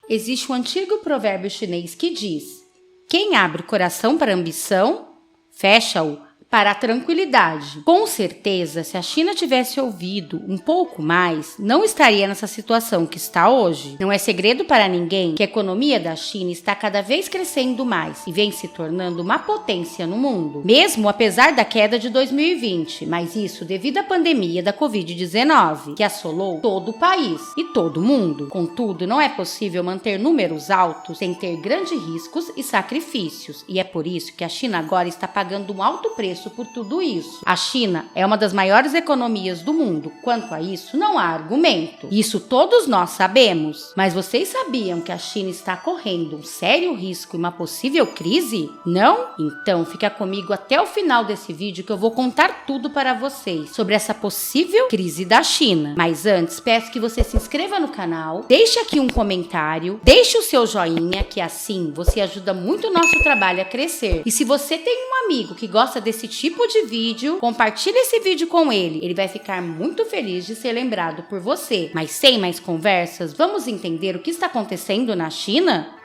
existe um antigo provérbio chinês que diz: quem abre o coração para a ambição, fecha-o para a tranquilidade. Com certeza, se a China tivesse ouvido um pouco mais, não estaria nessa situação que está hoje. Não é segredo para ninguém que a economia da China está cada vez crescendo mais e vem se tornando uma potência no mundo, mesmo apesar da queda de 2020, mas isso devido à pandemia da Covid-19, que assolou todo o país e todo o mundo. Contudo, não é possível manter números altos sem ter grandes riscos e sacrifícios, e é por isso que a China agora está pagando um alto preço por tudo isso. A China é uma das maiores economias do mundo. Quanto a isso, não há argumento. Isso todos nós sabemos. Mas vocês sabiam que a China está correndo um sério risco e uma possível crise? Não? Então fica comigo até o final desse vídeo que eu vou contar tudo para vocês sobre essa possível crise da China. Mas antes, peço que você se inscreva no canal, deixe aqui um comentário, deixe o seu joinha, que assim você ajuda muito o nosso trabalho a crescer. E se você tem um amigo que gosta desse tipo de vídeo, compartilhe esse vídeo com ele. Ele vai ficar muito feliz de ser lembrado por você. Mas sem mais conversas, vamos entender o que está acontecendo na China?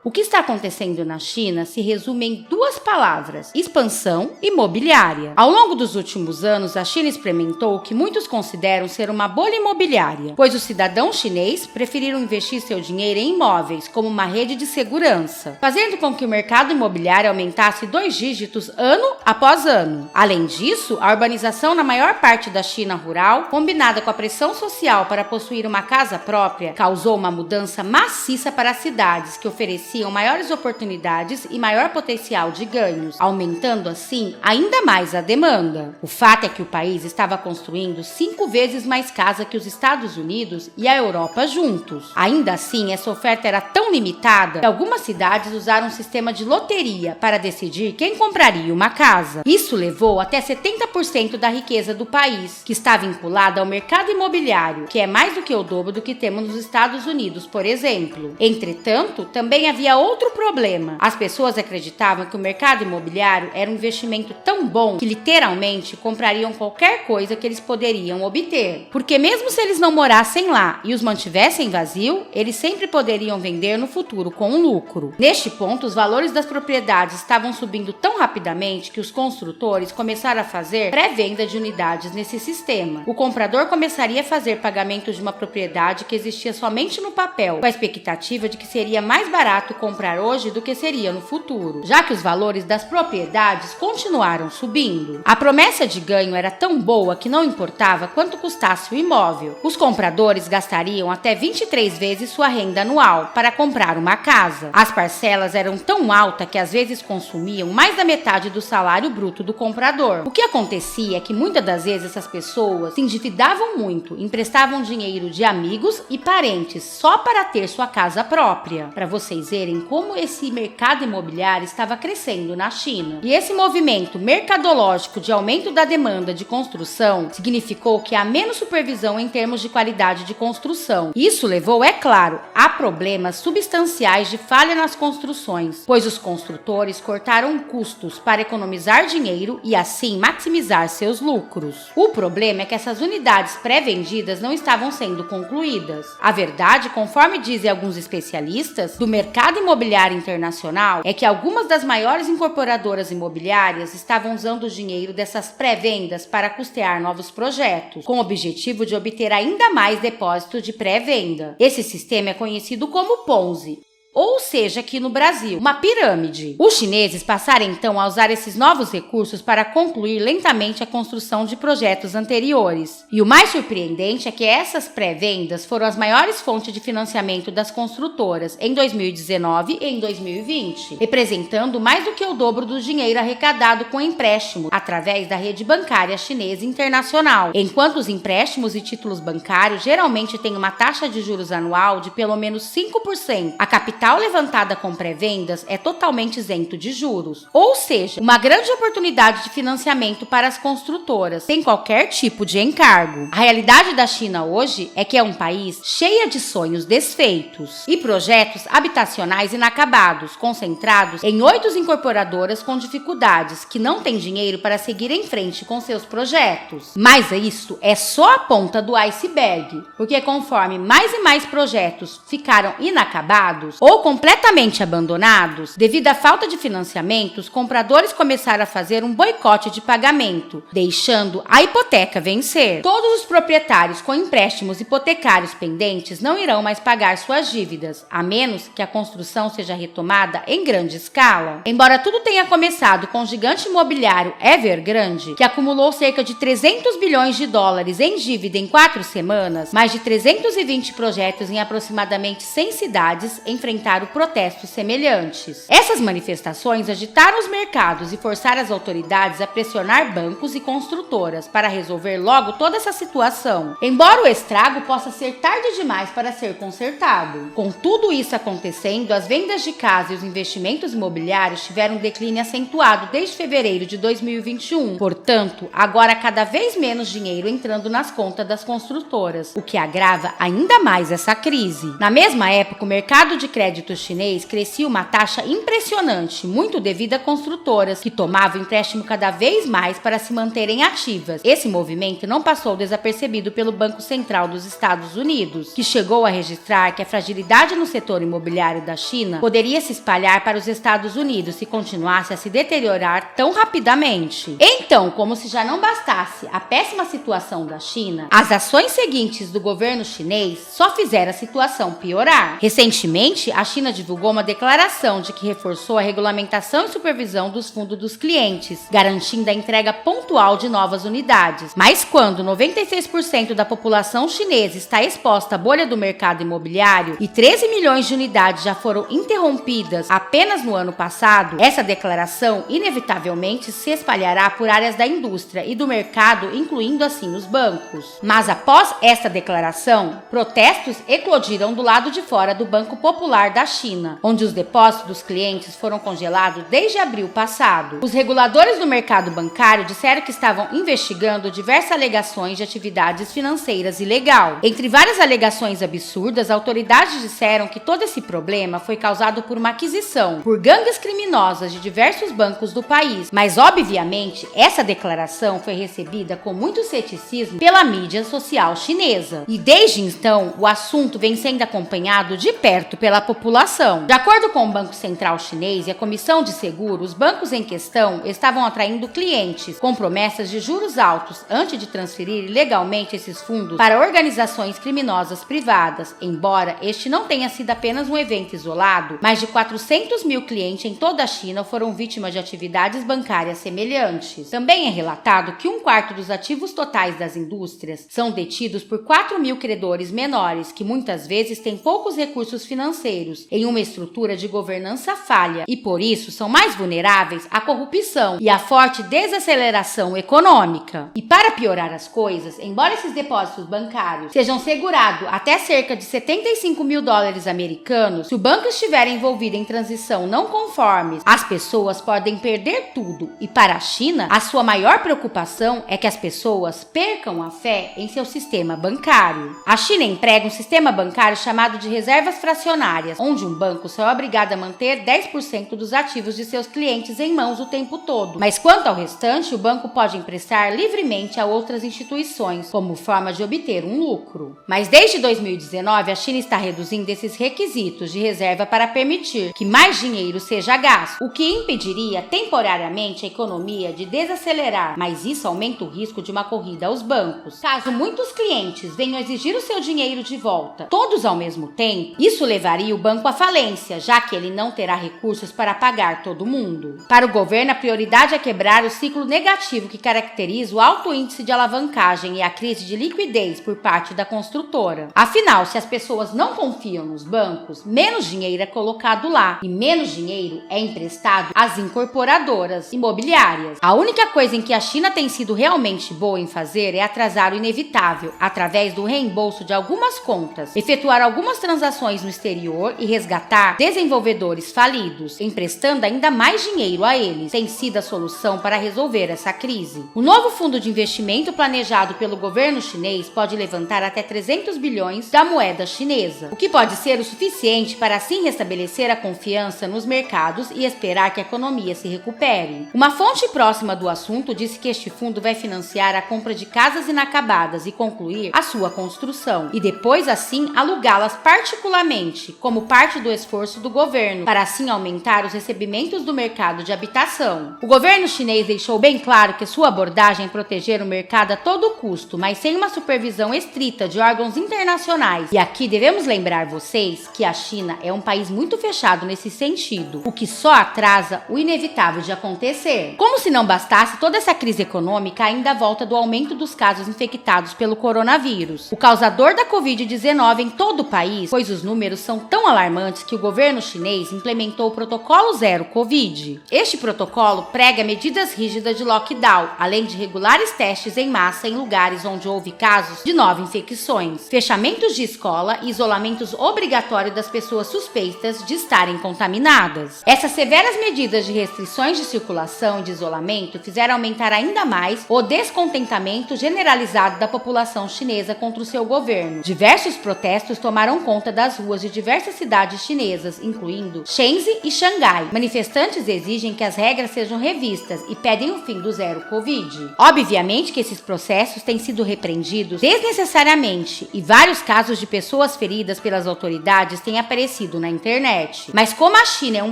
O que está acontecendo na China se resume em duas palavras: expansão imobiliária. Ao longo dos últimos anos, a China experimentou o que muitos consideram ser uma bolha imobiliária, pois os cidadãos chineses preferiram investir seu dinheiro em imóveis como uma rede de segurança, fazendo com que o mercado imobiliário aumentasse 2 dígitos ano após ano. Além disso, a urbanização na maior parte da China rural, combinada com a pressão social para possuir uma casa própria, causou uma mudança maciça para as cidades que ofereciam maiores oportunidades e maior potencial de ganhos, aumentando assim ainda mais a demanda. O fato é que o país estava construindo 5 vezes mais casa que os Estados Unidos e a Europa juntos. Ainda assim, essa oferta era tão limitada que algumas cidades usaram um sistema de loteria para decidir quem compraria uma casa. Isso levou até 70% da riqueza do país, que está vinculada ao mercado imobiliário, que é mais do que o dobro do que temos nos Estados Unidos, por exemplo. Entretanto, também havia outro problema. As pessoas acreditavam que o mercado imobiliário era um investimento tão bom que literalmente comprariam qualquer coisa que eles poderiam obter. Porque mesmo se eles não morassem lá e os mantivessem vazio, eles sempre poderiam vender no futuro com um lucro. Neste ponto, os valores das propriedades estavam subindo tão rapidamente que os construtores começaram a fazer pré-venda de unidades nesse sistema. O comprador começaria a fazer pagamentos de uma propriedade que existia somente no papel, com a expectativa de que seria mais barato comprar hoje do que seria no futuro, já que os valores das propriedades continuaram subindo. A promessa de ganho era tão boa que não importava quanto custasse o imóvel. Os compradores gastariam até 23 vezes sua renda anual para comprar uma casa. As parcelas eram tão altas que às vezes consumiam mais da metade do salário bruto do comprador. O que acontecia é que muitas das vezes essas pessoas se endividavam muito, emprestavam dinheiro de amigos e parentes só para ter sua casa própria. Para vocês verem como esse mercado imobiliário estava crescendo na China. E esse movimento mercadológico de aumento da demanda de construção significou que há menos supervisão em termos de qualidade de construção. Isso levou, é claro, a problemas substanciais de falha nas construções, pois os construtores cortaram custos para economizar dinheiro e assim maximizar seus lucros. O problema é que essas unidades pré-vendidas não estavam sendo concluídas. A verdade, conforme dizem alguns especialistas do mercado imobiliário internacional, é que algumas das maiores incorporadoras imobiliárias estavam usando o dinheiro dessas pré-vendas para custear novos projetos, com o objetivo de obter ainda mais depósitos de pré-venda. Esse sistema é conhecido como Ponzi, ou seja, aqui no Brasil, uma pirâmide. Os chineses passaram então a usar esses novos recursos para concluir lentamente a construção de projetos anteriores. E o mais surpreendente é que essas pré-vendas foram as maiores fontes de financiamento das construtoras em 2019 e em 2020, representando mais do que o dobro do dinheiro arrecadado com empréstimos através da rede bancária chinesa internacional, enquanto os empréstimos e títulos bancários geralmente têm uma taxa de juros anual de pelo menos 5%. A capital capital levantada com pré-vendas é totalmente isento de juros, ou seja, uma grande oportunidade de financiamento para as construtoras, sem qualquer tipo de encargo. A realidade da China hoje é que é um país cheio de sonhos desfeitos e projetos habitacionais inacabados, concentrados em 8 incorporadoras com dificuldades, que não têm dinheiro para seguir em frente com seus projetos. Mas isso é só a ponta do iceberg, porque conforme mais e mais projetos ficaram inacabados ou completamente abandonados, devido à falta de financiamentos, compradores começaram a fazer um boicote de pagamento, deixando a hipoteca vencer. Todos os proprietários com empréstimos hipotecários pendentes não irão mais pagar suas dívidas, a menos que a construção seja retomada em grande escala. Embora tudo tenha começado com o gigante imobiliário Evergrande, que acumulou cerca de 300 bilhões de dólares em dívida em 4 semanas, mais de 320 projetos em aproximadamente 100 cidades enfrentaram protestos semelhantes. Essas manifestações agitaram os mercados e forçaram as autoridades a pressionar bancos e construtoras para resolver logo toda essa situação, embora o estrago possa ser tarde demais para ser consertado. Com tudo isso acontecendo, as vendas de casa e os investimentos imobiliários tiveram um declínio acentuado desde fevereiro de 2021. Portanto, agora há cada vez menos dinheiro entrando nas contas das construtoras, o que agrava ainda mais essa crise. Na mesma época, o mercado de crédito chinês crescia uma taxa impressionante, muito devido a construtoras que tomavam empréstimo cada vez mais para se manterem ativas. Esse movimento não passou desapercebido pelo Banco Central dos Estados Unidos, que chegou a registrar que a fragilidade no setor imobiliário da China poderia se espalhar para os Estados Unidos se continuasse a se deteriorar tão rapidamente. Então, como se já não bastasse a péssima situação da China, as ações seguintes do governo chinês só fizeram a situação piorar. Recentemente, a China divulgou uma declaração de que reforçou a regulamentação e supervisão dos fundos dos clientes, garantindo a entrega pontual de novas unidades. Mas quando 96% da população chinesa está exposta à bolha do mercado imobiliário e 13 milhões de unidades já foram interrompidas apenas no ano passado, essa declaração inevitavelmente se espalhará por áreas da indústria e do mercado, incluindo assim os bancos. Mas após esta declaração, protestos eclodiram do lado de fora do Banco Popular da China, onde os depósitos dos clientes foram congelados desde abril passado. Os reguladores do mercado bancário disseram que estavam investigando diversas alegações de atividades financeiras ilegal. Entre várias alegações absurdas, autoridades disseram que todo esse problema foi causado por uma aquisição por gangues criminosas de diversos bancos do país, mas obviamente essa declaração foi recebida com muito ceticismo pela mídia social chinesa. E desde então, o assunto vem sendo acompanhado de perto pela população. De acordo com o Banco Central Chinês e a Comissão de Seguros, os bancos em questão estavam atraindo clientes com promessas de juros altos antes de transferir ilegalmente esses fundos para organizações criminosas privadas. Embora este não tenha sido apenas um evento isolado, mais de 400 mil clientes em toda a China foram vítimas de atividades bancárias semelhantes. Também é relatado que 1/4 dos ativos totais das indústrias são detidos por 4 mil credores menores, que muitas vezes têm poucos recursos financeiros, em uma estrutura de governança falha e por isso são mais vulneráveis à corrupção e à forte desaceleração econômica. E para piorar as coisas, embora esses depósitos bancários sejam segurados até cerca de 75 mil dólares americanos, se o banco estiver envolvido em transição não conforme, as pessoas podem perder tudo. E para a China, a sua maior preocupação é que as pessoas percam a fé em seu sistema bancário. A China emprega um sistema bancário chamado de reservas fracionárias, onde um banco só é obrigado a manter 10% dos ativos de seus clientes em mãos o tempo todo. Mas quanto ao restante, o banco pode emprestar livremente a outras instituições, como forma de obter um lucro. Mas desde 2019, a China está reduzindo esses requisitos de reserva para permitir que mais dinheiro seja gasto, o que impediria temporariamente a economia de desacelerar, mas isso aumenta o risco de uma corrida aos bancos. Caso muitos clientes venham exigir o seu dinheiro de volta, todos ao mesmo tempo, isso levaria o banco à falência, já que ele não terá recursos para pagar todo mundo. Para o governo, a prioridade é quebrar o ciclo negativo que caracteriza o alto índice de alavancagem e a crise de liquidez por parte da construtora. Afinal, se as pessoas não confiam nos bancos, menos dinheiro é colocado lá e menos dinheiro é emprestado às incorporadoras imobiliárias. A única coisa em que a China tem sido realmente boa em fazer é atrasar o inevitável através do reembolso de algumas contas, efetuar algumas transações no exterior e resgatar desenvolvedores falidos, emprestando ainda mais dinheiro a eles, tem sido a solução para resolver essa crise. O novo fundo de investimento planejado pelo governo chinês pode levantar até 300 bilhões da moeda chinesa, o que pode ser o suficiente para assim restabelecer a confiança nos mercados e esperar que a economia se recupere. Uma fonte próxima do assunto disse que este fundo vai financiar a compra de casas inacabadas e concluir a sua construção, e depois assim alugá-las particularmente, como parte do esforço do governo, para assim aumentar os recebimentos do mercado de habitação. O governo chinês deixou bem claro que sua abordagem é proteger o mercado a todo custo, mas sem uma supervisão estrita de órgãos internacionais. E aqui devemos lembrar vocês que a China é um país muito fechado nesse sentido, o que só atrasa o inevitável de acontecer. Como se não bastasse toda essa crise econômica, ainda volta do aumento dos casos infectados pelo coronavírus, o causador da Covid-19 em todo o país, pois os números são tão alarmantes que o governo chinês implementou o Protocolo Zero Covid. Este protocolo prega medidas rígidas de lockdown, além de regulares testes em massa em lugares onde houve casos de novas infecções, fechamentos de escola e isolamentos obrigatórios das pessoas suspeitas de estarem contaminadas. Essas severas medidas de restrições de circulação e de isolamento fizeram aumentar ainda mais o descontentamento generalizado da população chinesa contra o seu governo. Diversos protestos tomaram conta das ruas de diversas cidades chinesas, incluindo Shenzhen e Xangai. Manifestantes exigem que as regras sejam revistas e pedem o fim do Zero Covid. Obviamente que esses processos têm sido repreendidos desnecessariamente e vários casos de pessoas feridas pelas autoridades têm aparecido na internet. Mas como a China é um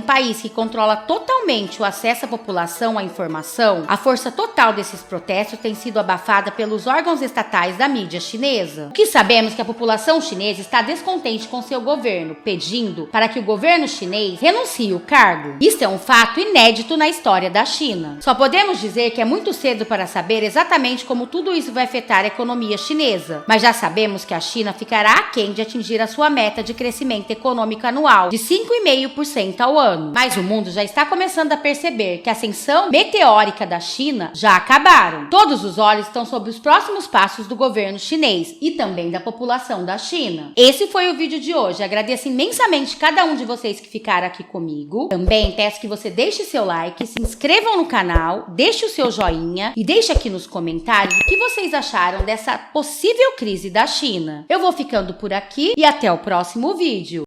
país que controla totalmente o acesso à população à informação, a força total desses protestos tem sido abafada pelos órgãos estatais da mídia chinesa. O que sabemos é que a população chinesa está descontente com seu governo, pedindo para que o governo chinês renuncie o cargo. Isso é um fato inédito na história da China. Só podemos dizer que é muito cedo para saber exatamente como tudo isso vai afetar a economia chinesa, mas já sabemos que a China ficará aquém de atingir a sua meta de crescimento econômico anual de 5,5% ao ano. Mas o mundo já está começando a perceber que a ascensão meteórica da China já acabaram. Todos os olhos estão sobre os próximos passos do governo chinês e também da população da China. Esse foi o vídeo de hoje. Agradeço imensamente cada um de vocês que ficaram aqui comigo. Também peço que você deixe seu like, se inscrevam no canal, deixe o seu joinha e deixe aqui nos comentários o que vocês acharam dessa possível crise da China. Eu vou ficando por aqui e até o próximo vídeo.